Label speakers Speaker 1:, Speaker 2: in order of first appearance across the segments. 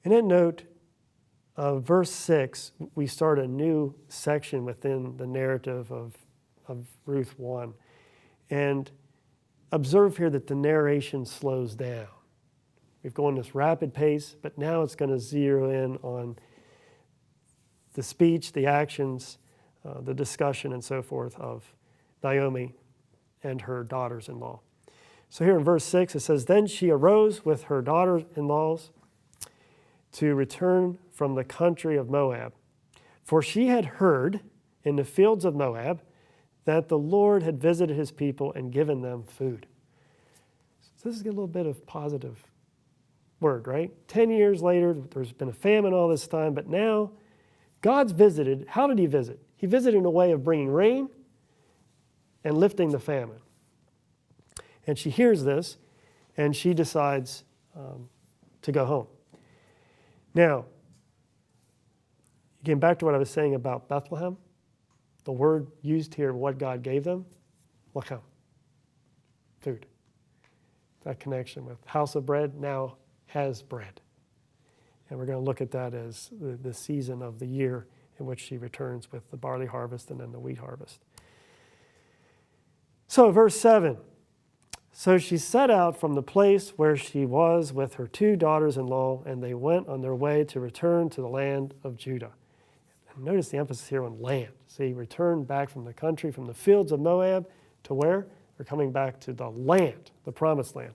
Speaker 1: And then note, verse 6, we start a new section within the narrative of Ruth 1. And observe here that the narration slows down. We've gone this rapid pace, but now it's going to zero in on the speech, the actions, the discussion, and so forth of Naomi and her daughters-in-law. So here in verse 6, it says, "Then she arose with her daughters-in-laws to return from the country of Moab. For she had heard in the fields of Moab that the Lord had visited his people and given them food." So this is a little bit of positive word, right? 10 years later, there's been a famine all this time, but now God's visited. How did he visit? He visited in a way of bringing rain and lifting the famine. And she hears this, and she decides to go home. Now, again, back to what I was saying about Bethlehem, the word used here, what God gave them, lachem, food. That connection with house of bread now has bread. And we're going to look at that as the season of the year in which she returns with the barley harvest and then the wheat harvest. So verse 7, "So she set out from the place where she was with her 2 daughters-in-law, and they went on their way to return to the land of Judah." And notice the emphasis here on land. See, returned back from the country, from the fields of Moab to where? They're coming back to the land, the promised land.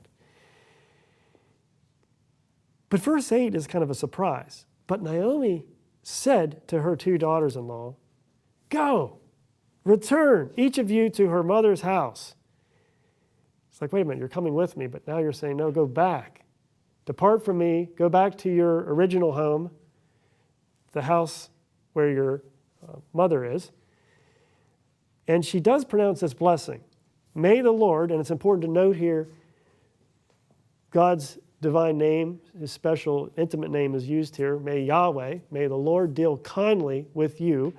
Speaker 1: But verse 8 is kind of a surprise. "But Naomi said to her 2 daughters-in-law, 'Go, return, each of you to her mother's house.'" It's like, wait a minute, you're coming with me, but now you're saying, no, go back. Depart from me, go back to your original home, the house where your mother is. And she does pronounce this blessing. "May the Lord," and it's important to note here, God's divine name, his special intimate name is used here. "May Yahweh, may the Lord deal kindly with you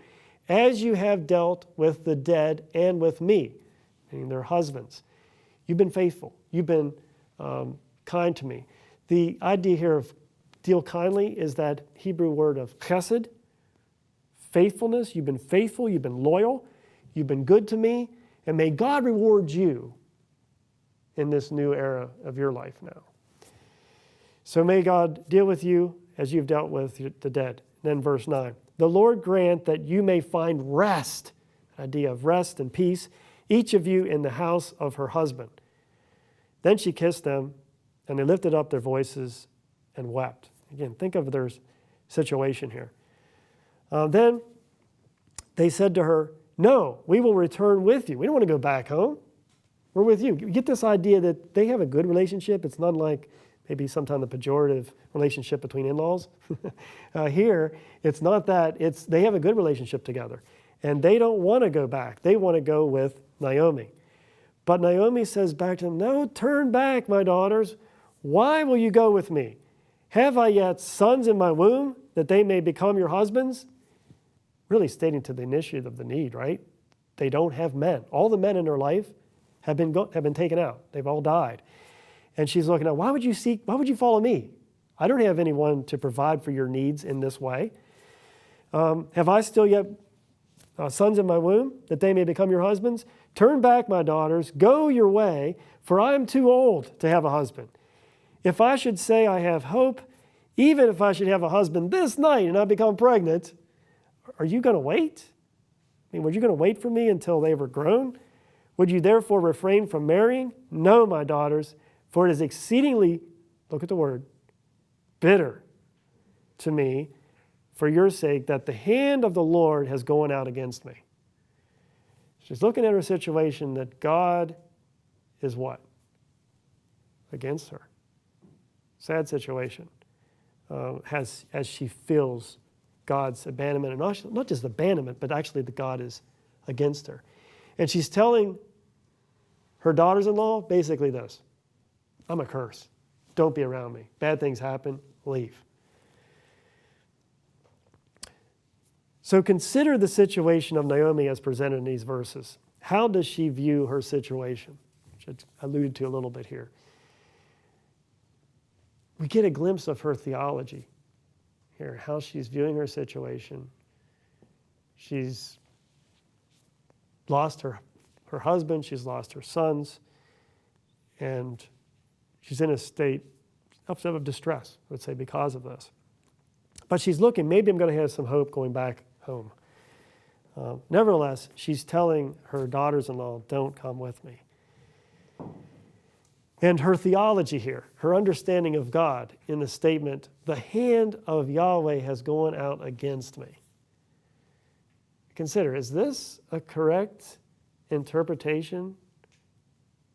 Speaker 1: as you have dealt with the dead and with me," meaning their husbands. You've been faithful. You've been kind to me. The idea here of deal kindly is that Hebrew word of chesed, faithfulness. You've been faithful. You've been loyal. You've been good to me. And may God reward you in this new era of your life now. So may God deal with you as you've dealt with the dead. Then verse 9. "The Lord grant that you may find rest," idea of rest and peace, "each of you in the house of her husband." Then she kissed them, and they lifted up their voices and wept. Again, think of their situation here. Then they said to her, "No, we will return with you. We don't want to go back home. We're with you." You get this idea that they have a good relationship. It's not like maybe sometimes the pejorative relationship between in-laws. Here, it's not that. They have a good relationship together. And they don't want to go back. They want to go with Naomi. But Naomi says back to them, "No, turn back, my daughters. Why will you go with me? Have I yet sons in my womb that they may become your husbands?" Really stating to the initiate of the need, right? They don't have men. All the men in their life have been taken out. They've all died. And she's looking at, why would you follow me? I don't have anyone to provide for your needs in this way. Have I still yet sons in my womb, that they may become your husbands? Turn back, my daughters, go your way, for I am too old to have a husband. If I should say I have hope, even if I should have a husband this night and I become pregnant, are you going to wait? I mean, were you going to wait for me until they were grown? Would you therefore refrain from marrying? No, my daughters, for it is exceedingly, look at the word, bitter to me for your sake that the hand of the Lord has gone out against me. She's looking at her situation that God is what? Against her. Sad situation. As she feels God's abandonment, and not just abandonment, but actually that God is against her. And she's telling her daughters-in-law basically this: I'm a curse. Don't be around me. Bad things happen. Leave. So consider the situation of Naomi as presented in these verses. How does she view her situation? Which I alluded to a little bit here. We get a glimpse of her theology. here, how she's viewing her situation. She's lost her husband, she's lost her sons, and she's in a state of distress, I would say, because of this. But she's looking, maybe I'm going to have some hope going back home. Nevertheless, she's telling her daughters-in-law, don't come with me. And her theology here, her understanding of God in the statement, the hand of Yahweh has gone out against me. Consider, is this a correct interpretation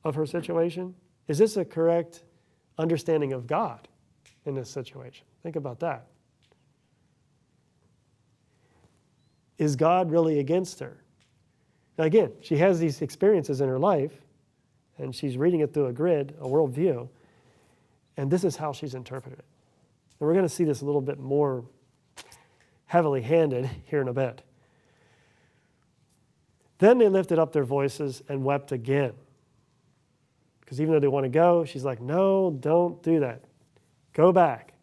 Speaker 1: of her situation? Is this a correct understanding of God in this situation? Think about that. Is God really against her? Now again, she has these experiences in her life, and she's reading it through a grid, a worldview, and this is how she's interpreted it. And we're going to see this a little bit more heavily handed here in a bit. Then they lifted up their voices and wept again. Because even though they want to go, she's like, no, don't do that. Go back.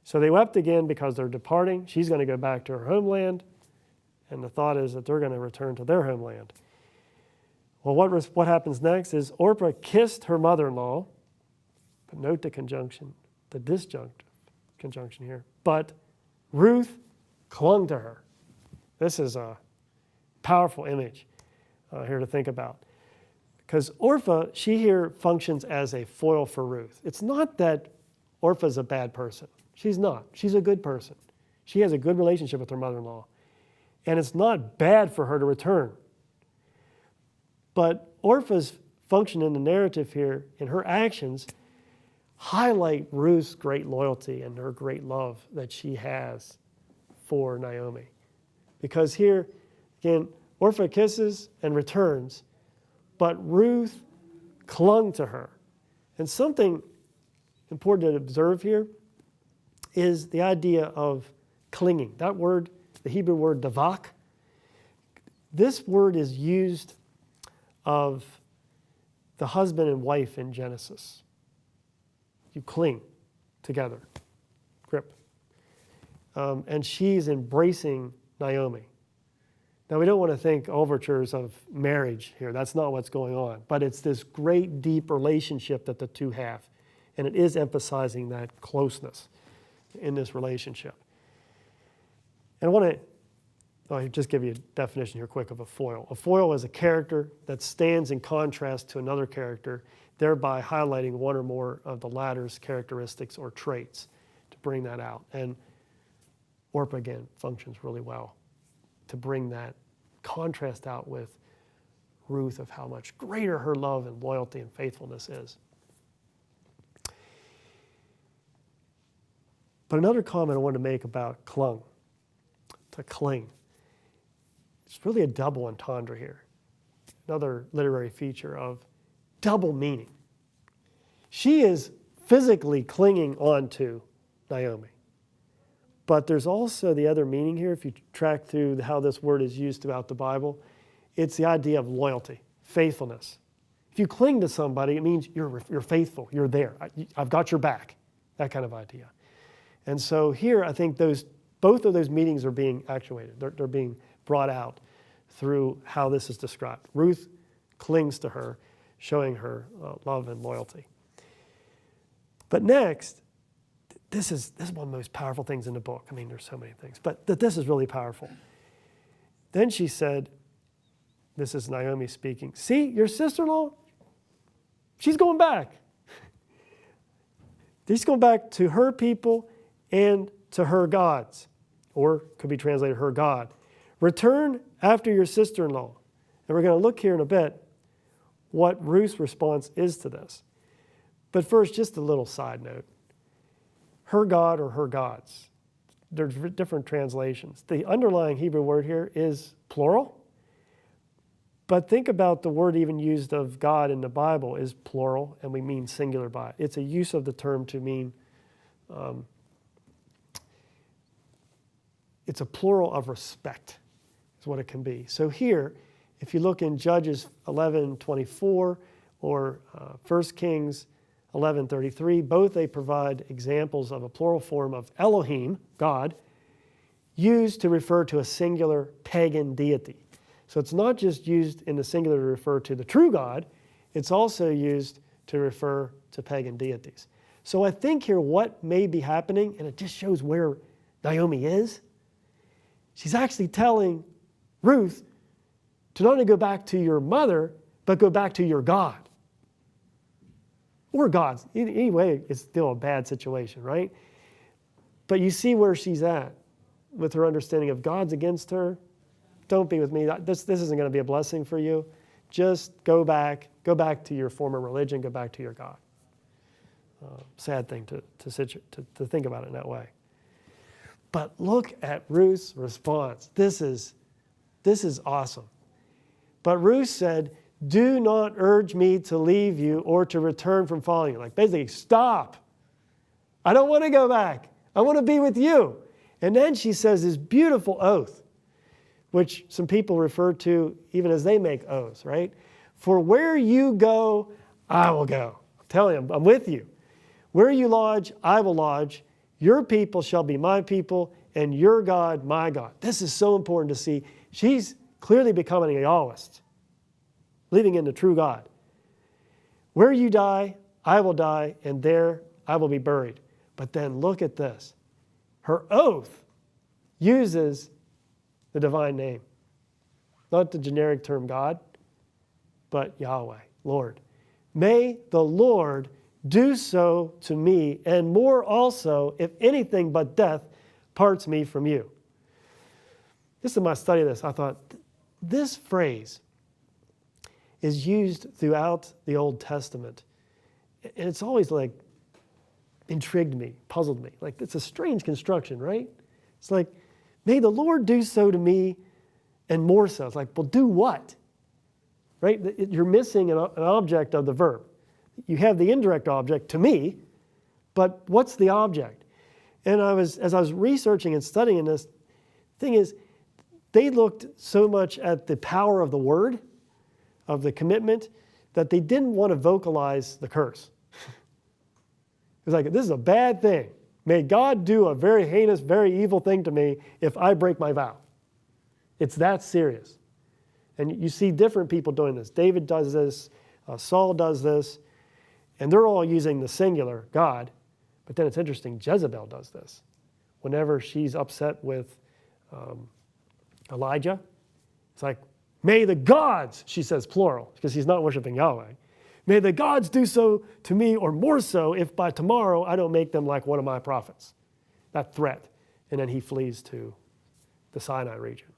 Speaker 1: So they wept again because they're departing. She's going to go back to her homeland. And the thought is that they're going to return to their homeland. Well, what happens next is Orpah kissed her mother-in-law. But note the disjunctive conjunction here. But Ruth clung to her. This is a powerful image here to think about. Because Orpah, she here functions as a foil for Ruth. It's not that Orpah's a bad person. She's not. She's a good person. She has a good relationship with her mother-in-law. And it's not bad for her to return. But Orpah's function in the narrative here, in her actions, highlight Ruth's great loyalty and her great love that she has for Naomi. Because here, again, Orpah kisses and returns, but Ruth clung to her. And something important to observe here is the idea of clinging. That word, the Hebrew word davak, this word is used of the husband and wife in Genesis. You cling together, grip. And she's embracing Naomi. Now, we don't want to think overtures of marriage here. That's not what's going on. But it's this great, deep relationship that the two have. And it is emphasizing that closeness in this relationship. And I want to just give you a definition here quick of a foil. A foil is a character that stands in contrast to another character, thereby highlighting one or more of the latter's characteristics or traits to bring that out. And Orpah, again, functions really well to bring that contrast out with Ruth of how much greater her love and loyalty and faithfulness is. But another comment I want to make about clung, to cling. It's really a double entendre here. Another literary feature of double meaning. She is physically clinging on to Naomi. But there's also the other meaning here, if you track through how this word is used throughout the Bible. It's the idea of loyalty, faithfulness. If you cling to somebody, it means you're faithful, you're there. I've got your back, that kind of idea. And so here, I think both of those meanings are being actuated. They're being brought out through how this is described. Ruth clings to her, showing her love and loyalty. But next, this is one of the most powerful things in the book. I mean, there's so many things, but this is really powerful. Then she said, this is Naomi speaking, see, your sister-in-law, she's going back. She's going back to her people and to her gods, or could be translated her God. Return after your sister-in-law. And we're going to look here in a bit what Ruth's response is to this. But first, just a little side note. Her God or her gods. There's different translations. The underlying Hebrew word here is plural. But think about the word even used of God in the Bible is plural, and we mean singular by it. It's a use of the term to mean, it's a plural of respect, is what it can be. So here, if you look in Judges 11:24 or 1 Kings 11:33, both they provide examples of a plural form of Elohim, God, used to refer to a singular pagan deity. So it's not just used in the singular to refer to the true God, it's also used to refer to pagan deities. So I think here what may be happening, and it just shows where Naomi is, she's actually telling Ruth to not only go back to your mother, but go back to your God. Or God's. Anyway, it's still a bad situation, right? But you see where she's at with her understanding of God's against her. Don't be with me. This isn't going to be a blessing for you. Just go back to your former religion, go back to your God. Sad thing to think about it in that way. But look at Ruth's response. This is awesome. But Ruth said, "Do not urge me to leave you or to return from following you." Like basically, stop. I don't want to go back. I want to be with you. And then she says this beautiful oath, which some people refer to even as they make oaths, right? "For where you go, I will go." I'm telling you, I'm with you. "Where you lodge, I will lodge. Your people shall be my people, and your God, my God." This is so important to see. She's clearly becoming a Yahwist, believing in the true God. "Where you die, I will die, and there I will be buried." But then look at this. Her oath uses the divine name. Not the generic term God, but Yahweh, Lord. "May the Lord do so to me, and more also, if anything but death parts me from you." This is my study of this. I thought, this phrase is used throughout the Old Testament. And it's always like intrigued me, puzzled me. Like, it's a strange construction, right? It's like, "May the Lord do so to me and more so." It's like, well, do what? Right? You're missing an object of the verb. You have the indirect object, to me, but what's the object? And as I was researching and studying this, thing is, they looked so much at the power of the word, of the commitment, that they didn't want to vocalize the curse. It was like, this is a bad thing. May God do a very heinous, very evil thing to me if I break my vow. It's that serious. And you see different people doing this. David does this. Saul does this. And they're all using the singular, God. But then it's interesting, Jezebel does this. Whenever she's upset with Elijah, it's like, "May the gods," she says plural, because he's not worshiping Yahweh. "May the gods do so to me, or more so, if by tomorrow I don't make them like one of my prophets." That threat. And then he flees to the Sinai region.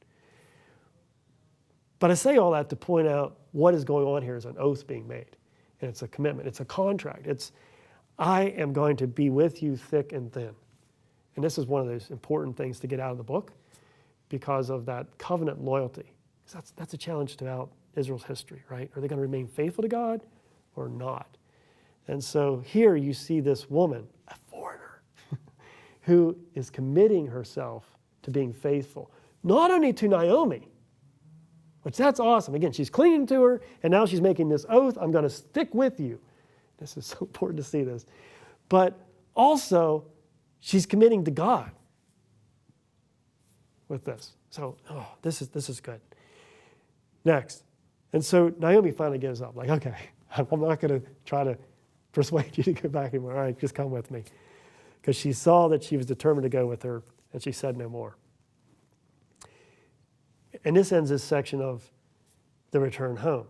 Speaker 1: But I say all that to point out what is going on here is an oath being made. And it's a commitment. It's a contract. It's, I am going to be with you thick and thin. And this is one of those important things to get out of the book because of that covenant loyalty. Because that's a challenge throughout Israel's history, right? Are they going to remain faithful to God or not? And so here you see this woman, a foreigner, who is committing herself to being faithful, not only to Naomi, which that's awesome. Again, she's clinging to her, and now she's making this oath, "I'm going to stick with you." This is so important to see this. But also, she's committing to God with this. So, this is good. Next. And so Naomi finally gives up. Like, okay, I'm not going to try to persuade you to go back anymore. All right, just come with me. Because she saw that she was determined to go with her, and she said no more. And this ends this section of the return home.